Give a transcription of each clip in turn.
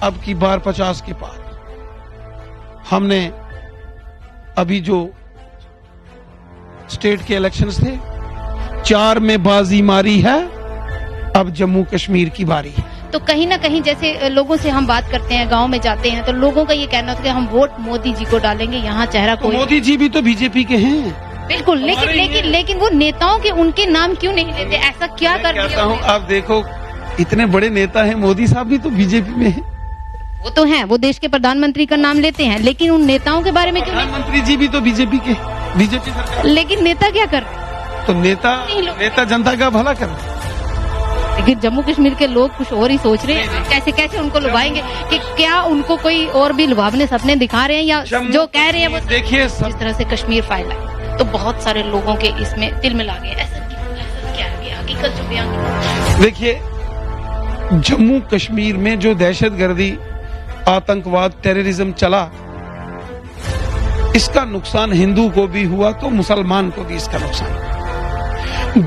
अब की बार 50 के पार। हमने अभी जो स्टेट के इलेक्शंस थे 4 में बाजी मारी है, अब जम्मू कश्मीर की बारी है। तो कहीं ना कहीं जैसे लोगों से हम बात करते हैं, गांव में जाते हैं, तो लोगों का ये कहना होता है कि हम वोट मोदी जी को डालेंगे, यहाँ चेहरा कोई। मोदी जी भी तो बीजेपी के हैं। बिल्कुल, लेकिन वो नेताओं के उनके नाम क्यों नहीं लेते? ऐसा क्या कर दिया? कहता हूँ, आप देखो इतने बड़े नेता हैं, मोदी साहब भी तो बीजेपी में हैं। वो तो हैं, वो देश के प्रधानमंत्री का नाम लेते हैं, लेकिन उन नेताओं के बारे में क्यों? प्रधानमंत्री जी भी तो बीजेपी के, बीजेपी सरकार। लेकिन नेता क्या कर? तो नेता जनता का भला कर। लेकिन जम्मू कश्मीर के लोग कुछ और ही सोच रहे हैं। कैसे कैसे उनको लुभाएंगे? कि क्या उनको कोई और भी लुभावने सपने दिखा रहे हैं, या जो कह रहे हैं वो? देखिए, जिस तरह से कश्मीर फाइल है तो बहुत सारे लोगों के इसमें दिल में लागे। ऐसा क्या है हकीकत जो बयान? देखिए, जम्मू कश्मीर में जो दहशतगर्दी, आतंकवाद, टेररिज्म चला, इसका नुकसान हिंदू को भी हुआ तो मुसलमान को भी इसका नुकसान।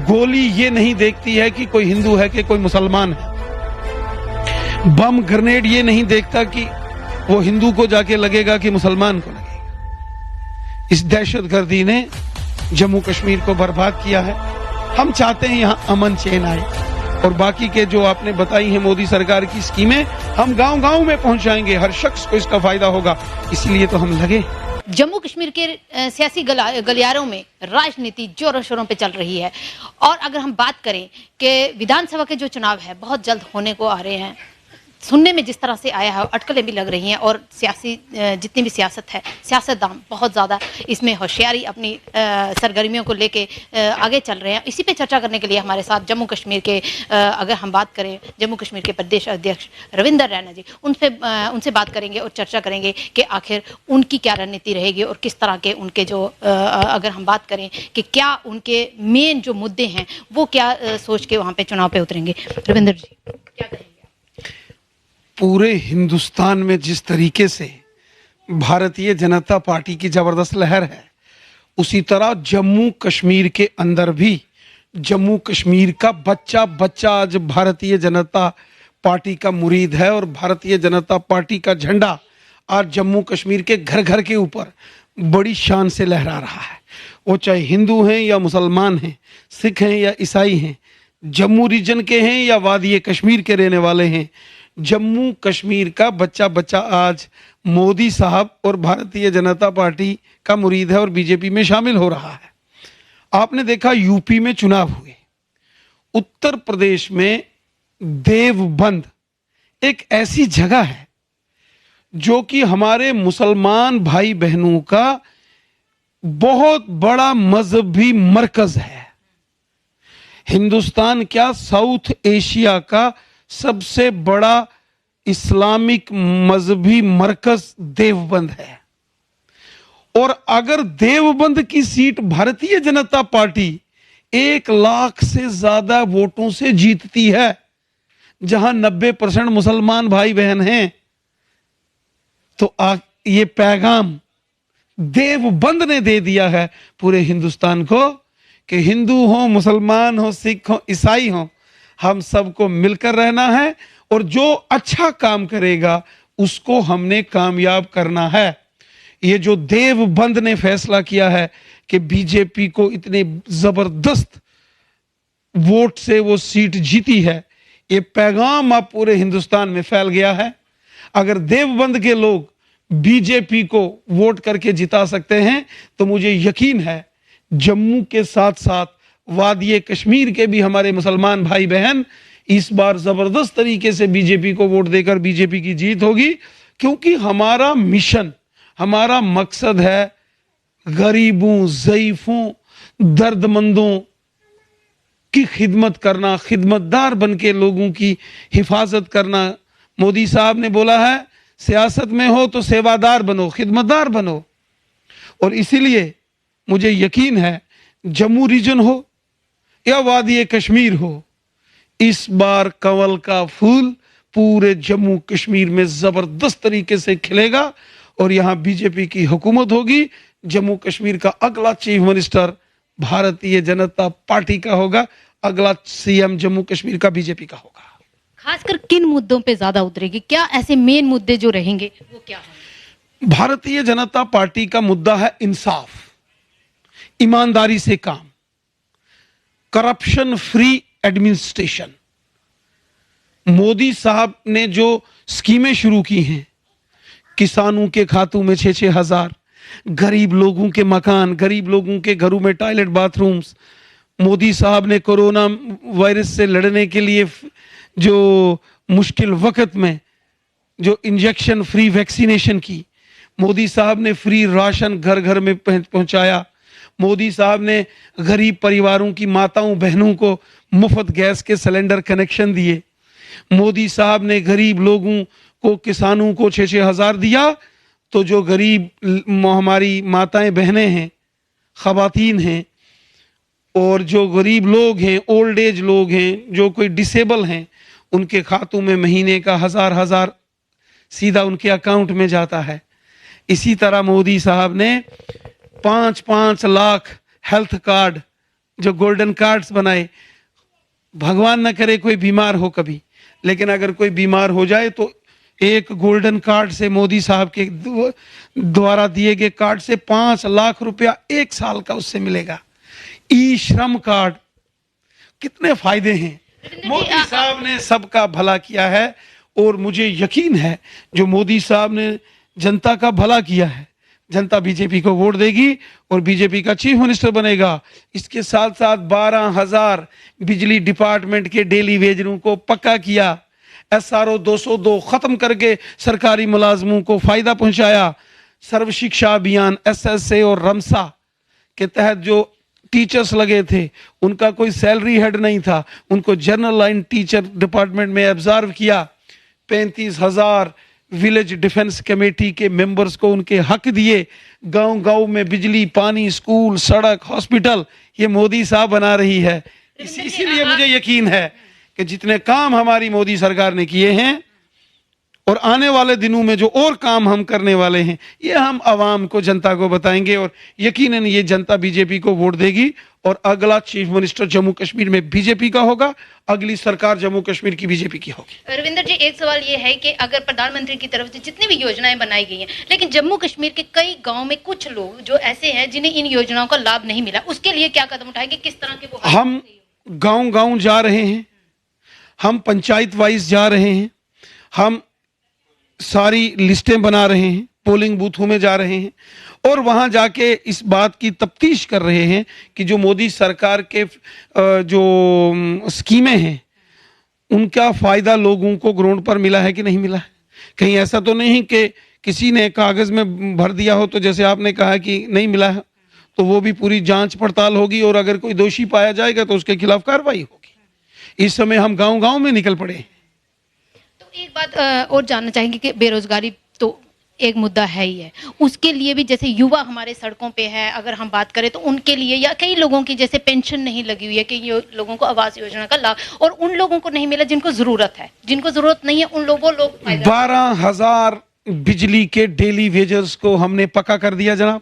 गोली ये नहीं देखती है कि कोई हिंदू है कि कोई मुसलमान है। बम ग्रेनेड ये नहीं देखता कि वो हिंदू को जाके लगेगा कि मुसलमान को लगेगा। इस दहशतगर्दी ने जम्मू कश्मीर को बर्बाद किया है। हम चाहते हैं यहाँ अमन चैन आए, और बाकी के जो आपने बताई है मोदी सरकार की स्कीमें हम गांव-गांव में पहुंचाएंगे, हर शख्स को इसका फायदा होगा, इसलिए तो हम लगे। जम्मू कश्मीर के सियासी गलियारों में राजनीति जोरों शोरों पे चल रही है, और अगर हम बात करें कि विधानसभा के जो चुनाव है बहुत जल्द होने को आ रहे हैं, सुनने में जिस तरह से आया है अटकलें भी लग रही हैं, और सियासी जितनी भी सियासत है, सियासतदान बहुत ज़्यादा इसमें होशियारी अपनी सरगर्मियों को लेके आगे चल रहे हैं। इसी पे चर्चा करने के लिए हमारे साथ जम्मू कश्मीर के अगर हम बात करें जम्मू कश्मीर के प्रदेश अध्यक्ष रविंदर रैना जी, उनसे बात करेंगे और चर्चा करेंगे कि आखिर उनकी क्या रणनीति रहेगी और किस तरह के उनके जो अगर हम बात करें कि क्या उनके मेन जो मुद्दे हैं वो क्या सोच के वहाँ पे चुनाव पे उतरेंगे। रविंदर जी, क्या कहेंगे? पूरे हिंदुस्तान में जिस तरीके से भारतीय जनता पार्टी की जबरदस्त लहर है, उसी तरह जम्मू कश्मीर के अंदर भी जम्मू कश्मीर का बच्चा बच्चा आज भारतीय जनता पार्टी का मुरीद है, और भारतीय जनता पार्टी का झंडा आज जम्मू कश्मीर के घर घर के ऊपर बड़ी शान से लहरा रहा है। वो चाहे हिंदू हैं या मुसलमान हैं, सिख हैं या ईसाई हैं, जम्मू रीजन के हैं या वादी कश्मीर के रहने वाले हैं, जम्मू कश्मीर का बच्चा बच्चा आज मोदी साहब और भारतीय जनता पार्टी का मुरीद है और बीजेपी में शामिल हो रहा है। आपने देखा यूपी में चुनाव हुए, उत्तर प्रदेश में देवबंद एक ऐसी जगह है जो कि हमारे मुसलमान भाई बहनों का बहुत बड़ा मजहबी मरकज है। हिंदुस्तान क्या, साउथ एशिया का सबसे बड़ा इस्लामिक मजहबी मरकज देवबंद है। और अगर देवबंद की सीट भारतीय जनता पार्टी 1 लाख से ज्यादा वोटों से जीतती है, जहां 90% मुसलमान भाई बहन हैं, तो ये पैगाम देवबंद ने दे दिया है पूरे हिंदुस्तान को कि हिंदू हो, मुसलमान हो, सिख हो, ईसाई हो, हम सबको मिलकर रहना है, और जो अच्छा काम करेगा उसको हमने कामयाब करना है। ये जो देवबंद ने फैसला किया है कि बीजेपी को इतने जबरदस्त वोट से वो सीट जीती है, ये पैगाम अब पूरे हिंदुस्तान में फैल गया है। अगर देवबंद के लोग बीजेपी को वोट करके जिता सकते हैं तो मुझे यकीन है जम्मू के साथ साथ वादी कश्मीर के भी हमारे मुसलमान भाई बहन इस बार जबरदस्त तरीके से बीजेपी को वोट देकर बीजेपी की जीत होगी, क्योंकि हमारा मिशन, हमारा मकसद है गरीबों, ज़ईफों, दर्दमंदों की खिदमत करना, खिदमतदार बन के लोगों की हिफाजत करना। मोदी साहब ने बोला है सियासत में हो तो सेवादार बनो, खिदमतदार बनो, और इसीलिए मुझे यकीन है जम्मू रीजन हो या वादी कश्मीर हो, इस बार कंवल का फूल पूरे जम्मू कश्मीर में जबरदस्त तरीके से खिलेगा और यहां बीजेपी की हुकूमत होगी। जम्मू कश्मीर का अगला chief minister Bharatiya Janata party का होगा, अगला सीएम जम्मू कश्मीर का बीजेपी का होगा। खासकर किन मुद्दों पे ज्यादा उतरेगी? क्या ऐसे मेन मुद्दे जो रहेंगे वो क्या है? भारतीय जनता पार्टी का मुद्दा है इंसाफ, ईमानदारी से काम, करप्शन फ्री एडमिनिस्ट्रेशन। मोदी साहब ने जो स्कीमें शुरू की हैं, किसानों के खातों में 6-6 हजार, गरीब लोगों के मकान, गरीब लोगों के घरों में टॉयलेट बाथरूम्स, मोदी साहब ने कोरोना वायरस से लड़ने के लिए जो मुश्किल वक्त में जो इंजेक्शन फ्री वैक्सीनेशन की, मोदी साहब ने फ्री राशन घर घर में पहुंचाया, मोदी साहब ने गरीब परिवारों की माताओं बहनों को मुफ्त गैस के सिलेंडर कनेक्शन दिए, मोदी साहब ने गरीब लोगों को, किसानों को 6-6 हजार दिया। तो जो गरीब हमारी माताएं बहनें हैं, खवातीन हैं, और जो गरीब लोग हैं, ओल्ड एज लोग हैं, जो कोई डिसेबल हैं, उनके खातों में महीने का 1000 सीधा उनके अकाउंट में जाता है। इसी तरह मोदी साहब ने 5-5 लाख हेल्थ कार्ड, जो गोल्डन कार्ड्स बनाए। भगवान न करे कोई बीमार हो कभी, लेकिन अगर कोई बीमार हो जाए तो एक गोल्डन कार्ड से, मोदी साहब के द्वारा दिए गए कार्ड से 5 लाख रुपया 1 साल का उससे मिलेगा। ई श्रम कार्ड, कितने फायदे हैं। मोदी साहब ने सबका भला किया है, और मुझे यकीन है जो मोदी साहब ने जनता का भला किया है, जनता बीजेपी को वोट देगी और बीजेपी का चीफ मिनिस्टर बनेगा। इसके साथ साथ 12,000 बिजली डिपार्टमेंट के डेली वेजरों को पक्का किया, SRO 202 खत्म करके सरकारी मुलाजमों को फायदा पहुंचाया। सर्व शिक्षा अभियान SSA और रमसा के तहत जो टीचर्स लगे थे, उनका कोई सैलरी हेड नहीं था, उनको जनरल लाइन टीचर डिपार्टमेंट में एब्जॉर्व किया। 35,000 विलेज डिफेंस कमेटी के मेंबर्स को उनके हक दिए। गांव गांव में बिजली, पानी, स्कूल, सड़क, हॉस्पिटल, ये मोदी साहब बना रही है। इसीलिए मुझे यकीन है कि जितने काम हमारी मोदी सरकार ने किए हैं और आने वाले दिनों में जो और काम हम करने वाले हैं, ये हम आवाम को, जनता को बताएंगे, और यकीनन ये जनता बीजेपी को वोट देगी। और अगला चीफ मिनिस्टर जम्मू कश्मीर में बीजेपी का होगा, अगली सरकार जम्मू कश्मीर की बीजेपी की होगी। रविंदर जी, एक सवाल ये है कि अगर प्रधानमंत्री की तरफ से जितनी भी योजनाएं बनाई गई हैं, लेकिन जम्मू कश्मीर के कई गाँव में कुछ लोग जो ऐसे हैं जिन्हें इन योजनाओं का लाभ नहीं मिला, उसके लिए क्या कदम उठाएंगे? किस तरह के वो? हम गाँव गाँव जा रहे हैं, हम पंचायत वाइज जा रहे हैं, हम सारी लिस्टें बना रहे हैं, पोलिंग बूथों में जा रहे हैं, और वहां जाके इस बात की तफ्तीश कर रहे हैं कि जो मोदी सरकार के जो स्कीमें हैं, उनका फायदा लोगों को ग्राउंड पर मिला है कि नहीं मिला है। कहीं ऐसा तो नहीं कि किसी ने कागज में भर दिया हो, तो जैसे आपने कहा कि नहीं मिला है, तो वो भी पूरी जांच पड़ताल होगी, और अगर कोई दोषी पाया जाएगा तो उसके खिलाफ कार्रवाई होगी। इस समय हम गांव गांव में निकल पड़े हैं। तो एक बात और जानना चाहेंगे कि बेरोजगारी तो एक मुद्दा है ही है, उसके लिए भी जैसे युवा हमारे सड़कों पे है, अगर हम बात करें तो उनके लिए, या कई लोगों की जैसे पेंशन नहीं लगी हुई है, कई लोगों को आवास योजना का लाभ, और उन लोगों को नहीं मिला जिनको जरूरत है, जिनको जरूरत नहीं है उन लोगों 12,000 बिजली के डेली वेजर्स को हमने पक्का कर दिया जनाब।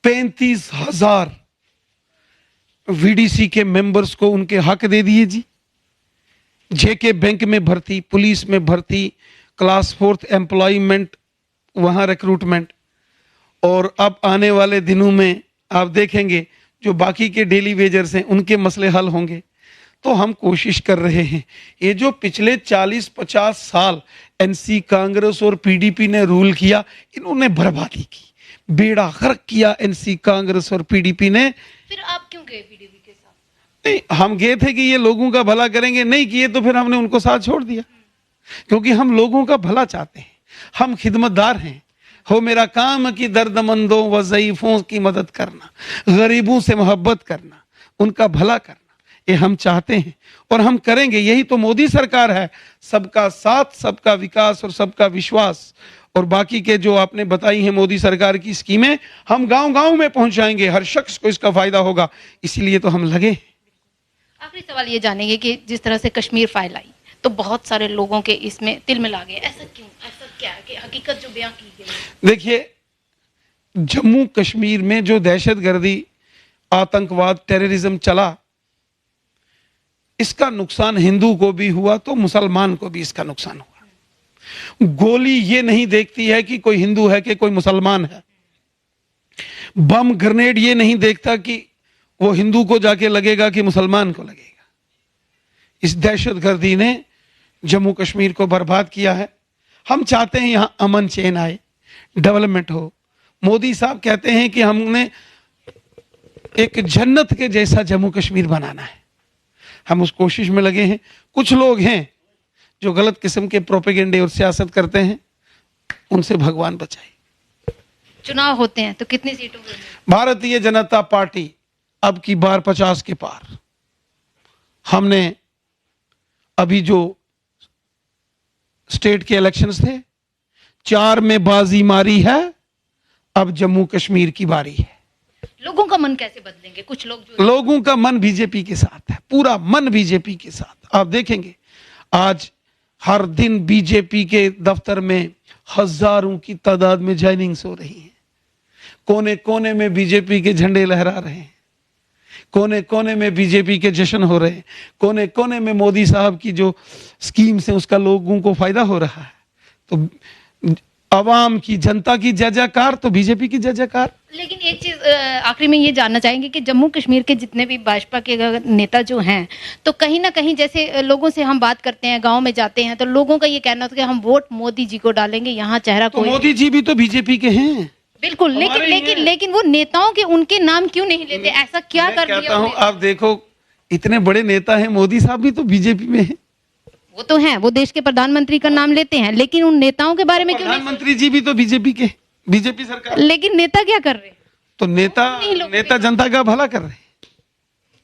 35,000 VDC के मेंबर्स को उनके हक दे दिए जी। जेके बैंक में भर्ती, पुलिस में भर्ती, क्लास 4th एम्प्लॉयमेंट, वहां रिक्रूटमेंट, और अब आने वाले दिनों में आप देखेंगे जो बाकी के डेली वेजर्स हैं उनके मसले हल होंगे। तो हम कोशिश कर रहे हैं, ये जो पिछले 40-50 साल NC कांग्रेस और PDP ने रूल किया, इन्होंने बर्बादी की, बेड़ा गर्क किया NC कांग्रेस और PDP ने। फिर आप क्यों गए PDP के साथ? नहीं, हम गए थे कि ये लोगों का भला करेंगे, नहीं किए तो फिर हमने उनको साथ छोड़ दिया, क्योंकि हम लोगों का भला चाहते हैं, हम खिदमतदार हैं। हो मेरा काम कि दर्दमंदों व ज़ईफों की मदद करना, गरीबों से मोहब्बत करना, उनका भला करना, ये हम चाहते हैं और हम करेंगे। यही तो मोदी सरकार है, सबका साथ, सबका विकास और सबका विश्वास। और बाकी के जो आपने बताई हैं मोदी सरकार की स्कीमें, हम गांव गांव में पहुंचाएंगे, हर शख्स को इसका फायदा होगा, इसीलिए तो हम लगे। आखिरी सवाल ये जानेंगे कि जिस तरह से कश्मीर फाइल आई तो बहुत सारे लोगों के इसमें तिल मिला गए, ऐसा क्यों? ऐसा क्या है कि हकीकत जो बयां की गई? देखिए, जम्मू कश्मीर में जो दहशतगर्दी, आतंकवाद, टेररिज्म चला, इसका नुकसान हिंदू को भी हुआ तो मुसलमान को भी इसका नुकसान हुआ। गोली ये नहीं देखती है कि कोई हिंदू है कि कोई मुसलमान है। बम ग्रेनेड ये नहीं देखता कि वो हिंदू को जाके लगेगा कि मुसलमान को लगेगा। इस दहशतगर्दी ने जम्मू कश्मीर को बर्बाद किया है। हम चाहते हैं यहां अमन चैन आए, डेवलपमेंट हो। मोदी साहब कहते हैं कि हमने एक जन्नत के जैसा जम्मू कश्मीर बनाना है। हम उस कोशिश में लगे हैं। कुछ लोग हैं जो गलत किस्म के प्रोपेगेंडे और सियासत करते हैं, उनसे भगवान बचाए। चुनाव होते हैं तो कितनी सीटों में? भारतीय जनता पार्टी अब की बार 50 के पार। हमने अभी जो स्टेट के इलेक्शंस थे 4 में बाजी मारी है। अब जम्मू कश्मीर की बारी है। लोगों का मन कैसे बदलेंगे? कुछ लोग जो लोगों का मन बीजेपी के साथ है, पूरा मन बीजेपी के साथ। आप देखेंगे आज हर दिन बीजेपी के दफ्तर में हजारों की तादाद में ज्वाइनिंग्स हो रही है। कोने कोने में बीजेपी के झंडे लहरा रहे हैं, कोने कोने में बीजेपी के जश्न हो रहे हैं, कोने कोने में मोदी साहब की जो स्कीम्स हैं उसका लोगों को फायदा हो रहा है। तो आवाम की, जनता की जय जयकार तो बीजेपी की जय जयकार। लेकिन एक चीज आखिरी में ये जानना चाहेंगे कि जम्मू कश्मीर के जितने भी भाजपा के नेता जो हैं, तो कहीं ना कहीं जैसे लोगों से हम बात करते हैं, गांव में जाते हैं, तो लोगों का ये कहना होता है कि हम वोट मोदी जी को डालेंगे, यहाँ चेहरा तो कोई मोदी जी भी तो बीजेपी के हैं। बिल्कुल, लेकिन वो नेताओं के उनके नाम क्यों नहीं लेते? ऐसा क्या कर दिया? कहता हूं, आप देखो इतने बड़े नेता हैं, मोदी साहब भी तो बीजेपी में हैं। वो तो हैं, वो देश के प्रधानमंत्री का नाम लेते हैं, लेकिन उन नेताओं के बारे में क्यों नहीं? प्रधानमंत्री जी भी तो बीजेपी के, बीजेपी सरकार। लेकिन नेता क्या कर रहे हैं? तो नेता जनता का भला कर रहे हैं।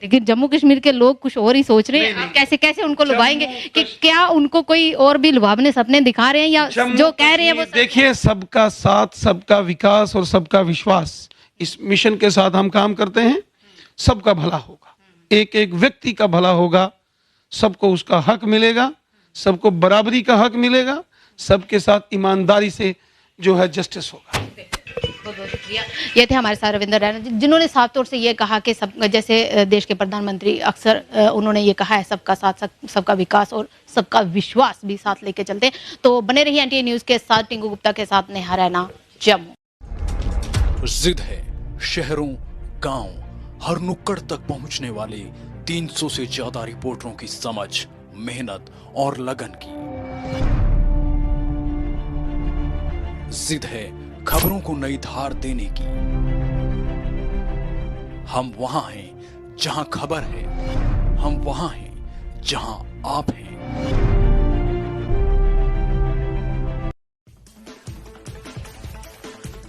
लेकिन जम्मू कश्मीर के लोग कुछ और ही सोच रहे हैं। आप कैसे कैसे उनको लुभाएंगे कि क्या उनको कोई और भी लुभावने सपने दिखा रहे हैं, या जो कह रहे हैं वो? देखिए, सबका साथ, सबका विकास और सबका विश्वास, इस मिशन के साथ हम काम करते हैं। सबका भला होगा, एक एक व्यक्ति का भला होगा, सबको उसका हक मिलेगा, सबको बराबरी का हक मिलेगा, सबके साथ ईमानदारी से जो है जस्टिस होगा। बहुत बहुत शुक्रिया। ये थे हमारे साथ रविंद्र रैना, जिन्होंने साफ तौर से ये कहा कि सब, जैसे देश के प्रधानमंत्री अक्सर उन्होंने ये कहा है, सबका साथ, सबका विकास और सबका विश्वास भी साथ लेके चलते हैं। तो बने रहिए एनटीए न्यूज के साथ, टिंकू गुप्ता के साथ, नेहा रैना, जम्मू। जिद है शहरों, गांव, हर नुक्कड़ तक पहुंचने वाले 300 से ज्यादा रिपोर्टरों की समझ, मेहनत और लगन की। जिद है खबरों को नई धार देने की। हम वहां हैं जहां खबर है, हम वहां हैं जहां आप हैं।